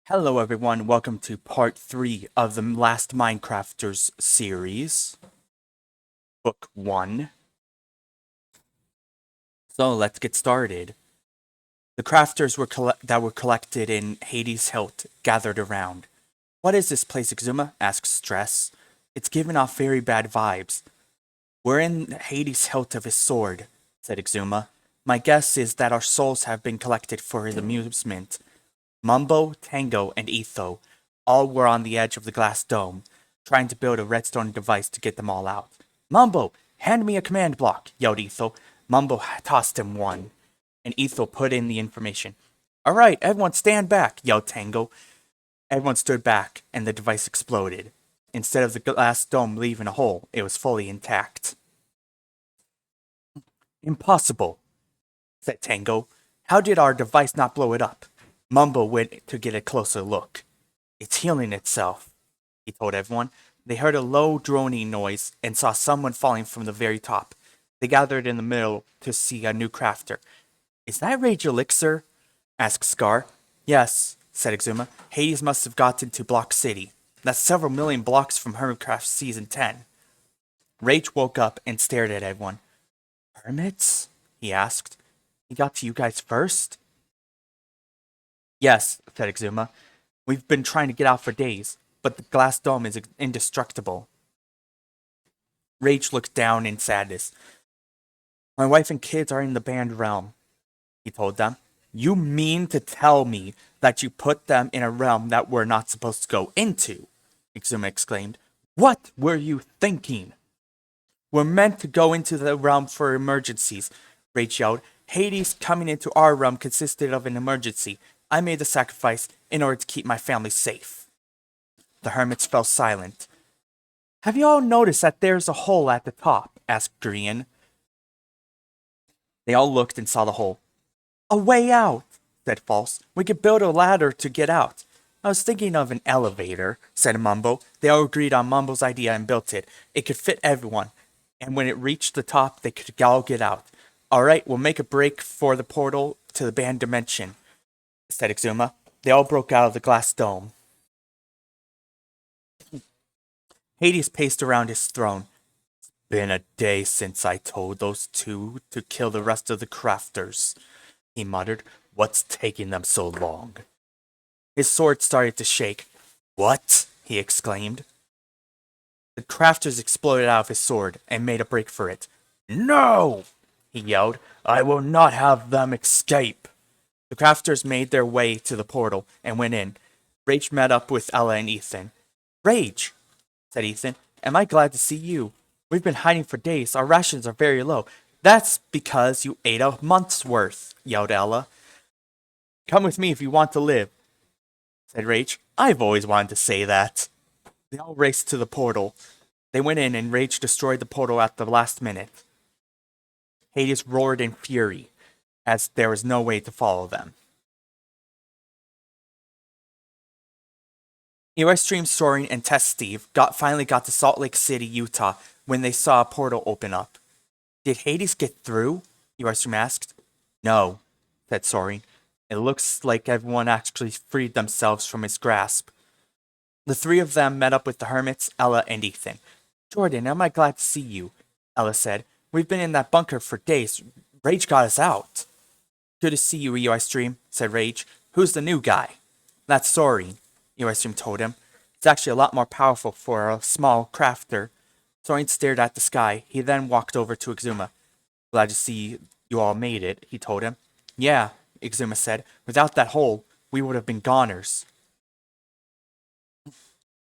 Hello everyone, welcome to part 3 of the Last Minecrafters series, book 1. So let's get started. The crafters that were collected in Hades' hilt gathered around. What is this place, Exuma? Asks Stress. It's giving off very bad vibes. We're in Hades' hilt of his sword, said Exuma. My guess is that our souls have been collected for his amusement. Mumbo, Tango, and Etho all were on the edge of the glass dome, trying to build a redstone device to get them all out. Mumbo, hand me a command block, yelled Etho. Mumbo tossed him one, and Etho put in the information. All right, everyone stand back, yelled Tango. Everyone stood back, and the device exploded. Instead of the glass dome leaving a hole, it was fully intact. Impossible, said Tango. How did our device not blow it up? Mumbo went to get a closer look. It's healing itself, he told everyone. They heard a low droning noise and saw someone falling from the very top. They gathered in the middle to see a new crafter. Is that Rage Elixir? Asked Scar. Yes, said Exuma. Hades must have gotten to Block City. That's several million blocks from Hermitcraft Season 10. Rage woke up and stared at everyone. Hermits? He asked. He got to you guys first? Yes, said Exuma. We've been trying to get out for days, but the glass dome is indestructible. Rage looked down in sadness. My wife and kids are in the banned realm, he told them. You mean to tell me that you put them in a realm that we're not supposed to go into? Exuma exclaimed. What were you thinking? We're meant to go into the realm for emergencies, Rage yelled. Hades coming into our realm consisted of an emergency. I made the sacrifice in order to keep my family safe. The hermits fell silent. Have you all noticed that there's a hole at the top? Asked Grian. They all looked and saw the hole. A way out, said False. We could build a ladder to get out. I was thinking of an elevator, said Mumbo. They all agreed on Mumbo's idea and built it. It could fit everyone, and when it reached the top, they could all get out. All right, we'll make a break for the portal to the banned dimension, said Exuma. They all broke out of the glass dome. Hades paced around his throne. It's been a day since I told those two to kill the rest of the crafters, he muttered. What's taking them so long? His sword started to shake. What? He exclaimed. The crafters exploded out of his sword and made a break for it. No! He yelled. I will not have them escape. The crafters made their way to the portal and went in. Rage met up with Ella and Ethan. Rage, said Ethan. Am I glad to see you? We've been hiding for days. Our rations are very low. That's because you ate a month's worth, yelled Ella. Come with me if you want to live, said Rage. I've always wanted to say that. They all raced to the portal. They went in and Rage destroyed the portal at the last minute. Hades roared in fury, as there was no way to follow them. Stream, Soaring, and Test Steve finally got to Salt Lake City, Utah, when they saw a portal open up. Did Hades get through? Stream asked. No, said Soaring. It looks like everyone actually freed themselves from his grasp. The three of them met up with the hermits, Ella, and Ethan. Jordan, am I glad to see you, Ella said. We've been in that bunker for days. Rage got us out. Good to see you, Stream, said Rage. Who's the new guy? That's Soaring, Stream told him. It's actually a lot more powerful for a small crafter. Soaring stared at the sky. He then walked over to Exuma. Glad to see you all made it, he told him. Yeah, Exuma said. Without that hole, we would have been goners.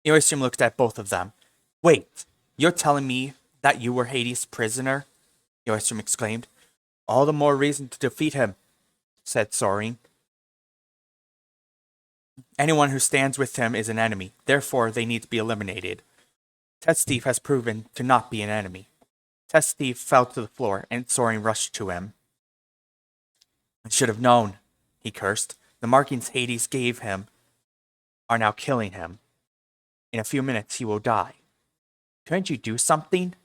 Stream looked at both of them. Wait, you're telling me that you were Hades' prisoner? Stream exclaimed. All the more reason to defeat him, said Soaring. Anyone who stands with him is an enemy, therefore they need to be eliminated. Test Steve has proven to not be an enemy. Test Steve fell to the floor, and Soaring rushed to him. I should have known, he cursed. The markings Hades gave him are now killing him. In a few minutes he will die. Couldn't you do something?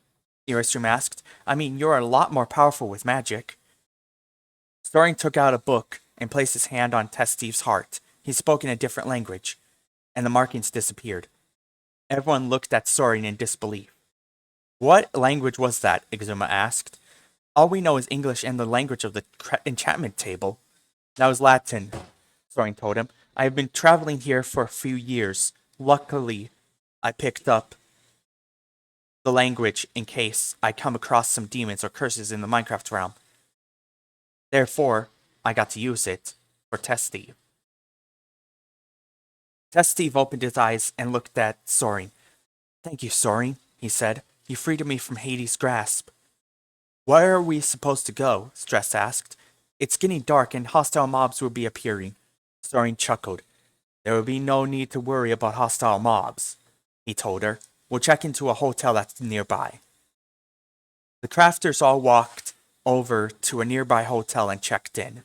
Stream asked. I mean, you're a lot more powerful with magic. Soaring took out a book and placed his hand on Test Steve's heart. He spoke in a different language, and the markings disappeared. Everyone looked at Soren in disbelief. What language was that? Exuma asked. All we know is English and the language of the enchantment table. That was Latin, Soren told him. I have been traveling here for a few years. Luckily, I picked up the language in case I come across some demons or curses in the Minecraft realm. Therefore, I got to use it for Test Steve. Test Steve opened his eyes and looked at Soren. Thank you, Soren, he said. You freed me from Hades' grasp. Where are we supposed to go? Stress asked. It's getting dark and hostile mobs will be appearing. Soren chuckled. There will be no need to worry about hostile mobs, he told her. We'll check into a hotel that's nearby. The crafters all walked over to a nearby hotel and checked in.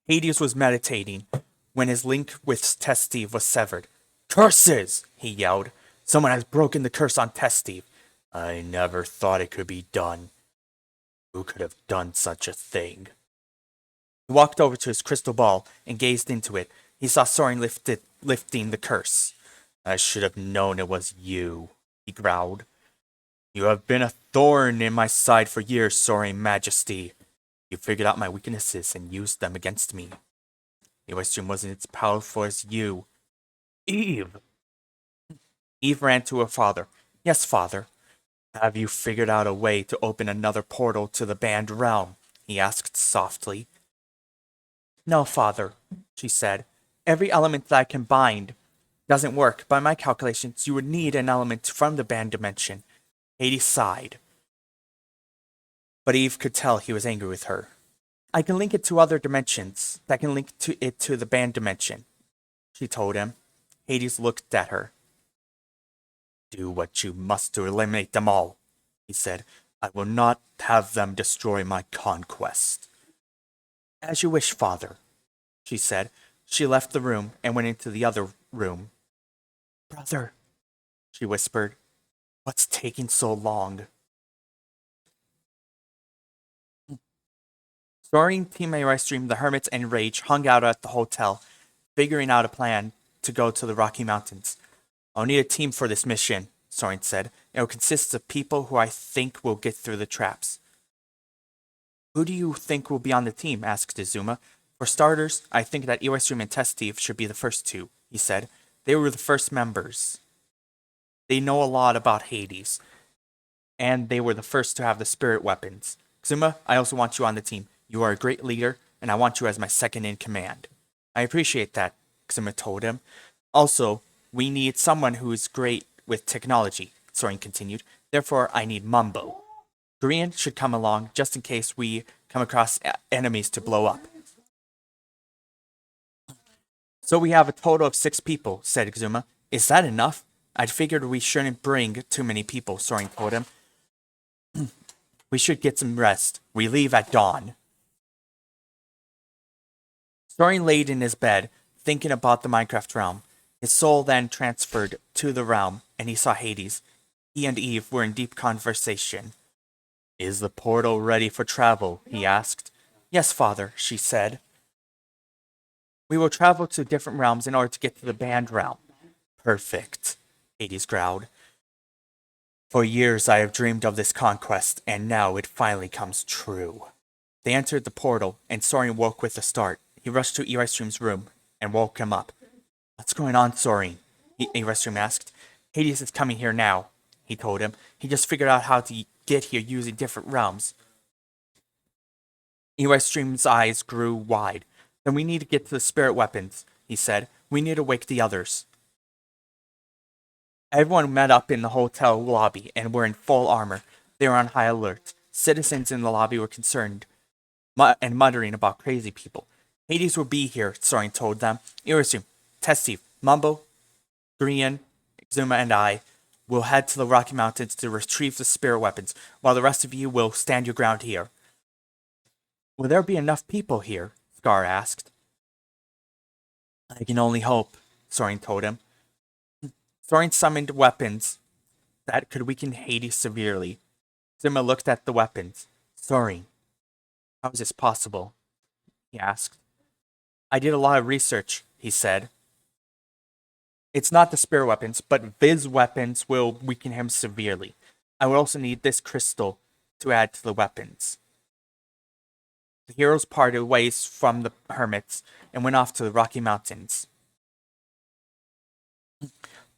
Hades was meditating when his link with Test Steve was severed. Curses! He yelled. Someone has broken the curse on Test Steve. I never thought it could be done. Who could have done such a thing? He walked over to his crystal ball and gazed into it. He saw Soren lifting the curse. I should have known it was you, he growled. You have been a thorn in my side for years, Soren Majesty. You figured out my weaknesses and used them against me. Your stream wasn't as powerful as you. Eve! Eve ran to her father. Yes, father. Have you figured out a way to open another portal to the banned realm? He asked softly. No, father, she said. Every element that I can bind doesn't work. By my calculations, you would need an element from the banned dimension. Hades sighed. But Eve could tell he was angry with her. I can link it to other dimensions that can link it to the banned dimension, she told him. Hades looked at her. Do what you must to eliminate them all, he said. I will not have them destroy my conquest. As you wish, father, she said. She left the room and went into the other room. Brother, she whispered, what's taking so long? Soren, Team Air Stream, the Hermits, and Rage hung out at the hotel, figuring out a plan to go to the Rocky Mountains. I'll need a team for this mission, Soren said. It will consist of people who I think will get through the traps. Who do you think will be on the team? Asked Izuma. For starters, I think that Earthstream and Test Steve should be the first two, he said. They were the first members. They know a lot about Hades, and they were the first to have the spirit weapons. Izuma, I also want you on the team. You are a great leader, and I want you as my second in command. I appreciate that, Izuma told him. Also, we need someone who is great with technology, Soren continued. Therefore, I need Mumbo. Korean should come along just in case we come across enemies to blow up. So we have a total of 6 people, said Izuma. Is that enough? I'd figured we shouldn't bring too many people, Soren told him. We should get some rest. We leave at dawn. Soren laid in his bed, thinking about the Minecraft realm. His soul then transferred to the realm, and he saw Hades. He and Eve were in deep conversation. Is the portal ready for travel? He asked. Yes, father, she said. We will travel to different realms in order to get to the banned realm. Perfect, Hades growled. For years I have dreamed of this conquest, and now it finally comes true. They entered the portal, and Soren woke with a start. He rushed to Earthstream's room and woke him up. What's going on, Soren? Earthstream asked. Hades is coming here now, he told him. He just figured out how to get here using different realms. Earthstream's eyes grew wide. Then we need to get to the spirit weapons, he said. We need to wake the others. Everyone met up in the hotel lobby and were in full armor. They were on high alert. Citizens in the lobby were concerned and muttering about crazy people. Hades will be here, Soren told them. Earthstream, Test Steve, Mumbo, Grian, Izuma, and I will head to the Rocky Mountains to retrieve the spirit weapons, while the rest of you will stand your ground here. Will there be enough people here? Scar asked. I can only hope, Soren told him. Soren summoned weapons that could weaken Hades severely. Izuma looked at the weapons. Soren, how is this possible? he asked. I did a lot of research, he said. It's not the spirit weapons, but Viz weapons will weaken him severely. I will also need this crystal to add to the weapons. The heroes parted ways from the hermits and went off to the Rocky Mountains.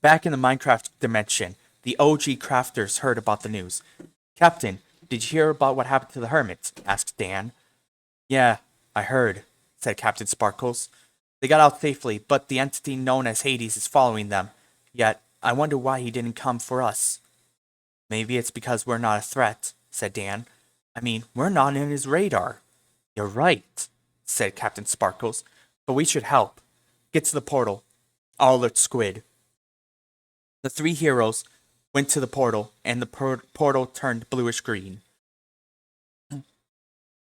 Back in the Minecraft dimension, the OG crafters heard about the news. Captain, did you hear about what happened to the hermits? Asked Dan. Yeah, I heard, said Captain Sparkles. They got out safely, but the entity known as Hades is following them. Yet, I wonder why he didn't come for us. Maybe it's because we're not a threat, said Dan. I mean, we're not in his radar. You're right, said Captain Sparkles. But we should help. Get to the portal. I'll alert Squid. The three heroes went to the portal, and the portal turned bluish-green.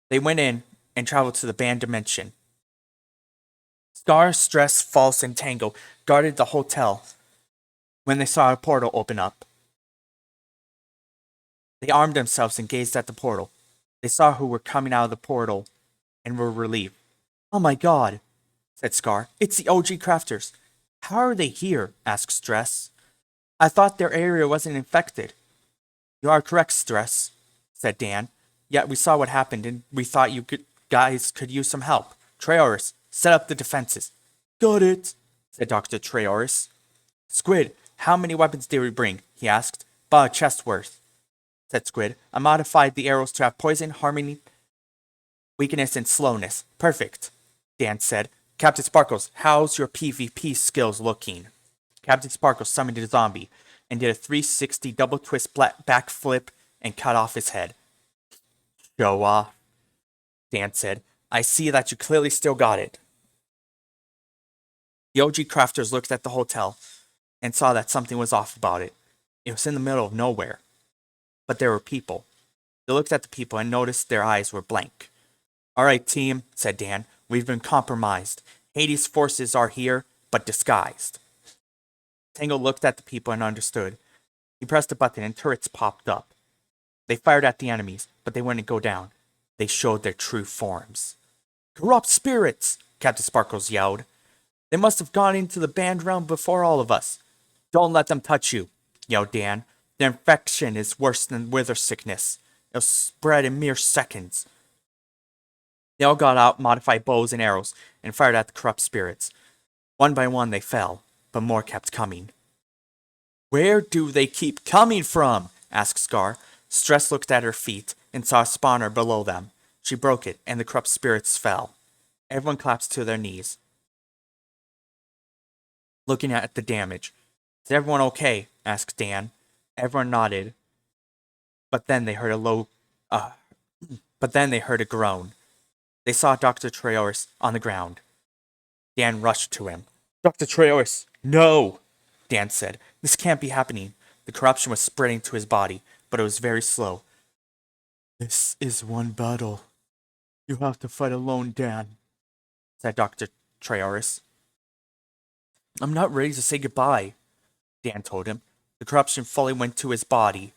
They went in and traveled to the band dimension. Scar, Stress, False, and Tango guarded the hotel when they saw a portal open up. They armed themselves and gazed at the portal. They saw who were coming out of the portal and were relieved. Oh my god, said Scar. It's the OG crafters. How are they here? Asked Stress. I thought their area wasn't infected. You are correct, Stress, said Dan. Yet we saw what happened and we thought you guys could use some help. Treoris, set up the defenses. Got it, said Dr. Treoris. Squid, how many weapons did we bring? He asked. About a chest worth, said Squid. I modified the arrows to have poison, harmony, weakness, and slowness. Perfect, Dan said. Captain Sparkles, how's your PvP skills looking? Captain Sparkles summoned a zombie and did a 360 double twist backflip and cut off his head. Show off, Dan said. I see that you clearly still got it. The OG crafters looked at the hotel and saw that something was off about it. It was in the middle of nowhere. But there were people. They looked at the people and noticed their eyes were blank. All right, team, said Dan. We've been compromised. Hades' forces are here, but disguised. Tango looked at the people and understood. He pressed a button and turrets popped up. They fired at the enemies, but they wouldn't go down. They showed their true forms. Corrupt spirits, Captain Sparkles yelled. They must have gone into the band realm before all of us. Don't let them touch you, yelled Dan. Their infection is worse than wither sickness. It'll spread in mere seconds. They all got out modified bows and arrows and fired at the corrupt spirits. One by one they fell, but more kept coming. Where do they keep coming from? Asked Scar. Stress looked at her feet and saw a spawner below them. She broke it, and the corrupt spirits fell. Everyone collapsed to their knees, looking at the damage. Is everyone okay? Asked Dan. Everyone nodded. But then they heard a groan. They saw Dr. Treoris on the ground. Dan rushed to him. Dr. Treoris, no! Dan said. This can't be happening. The corruption was spreading to his body, but it was very slow. This is one battle. You have to fight alone, Dan, said Dr. Treoris. I'm not ready to say goodbye, Dan told him. The corruption fully went to his body,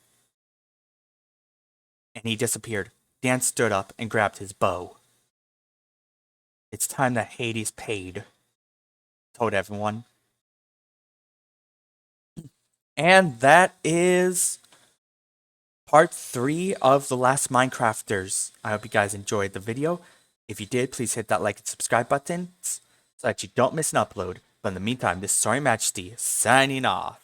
and he disappeared. Dan stood up and grabbed his bow. It's time that Hades paid, told everyone. And that is part 3 of The Last Minecrafters. I hope you guys enjoyed the video. If you did, please hit that like and subscribe buttons so that you don't miss an upload. But in the meantime, this is Sorry Majesty signing off.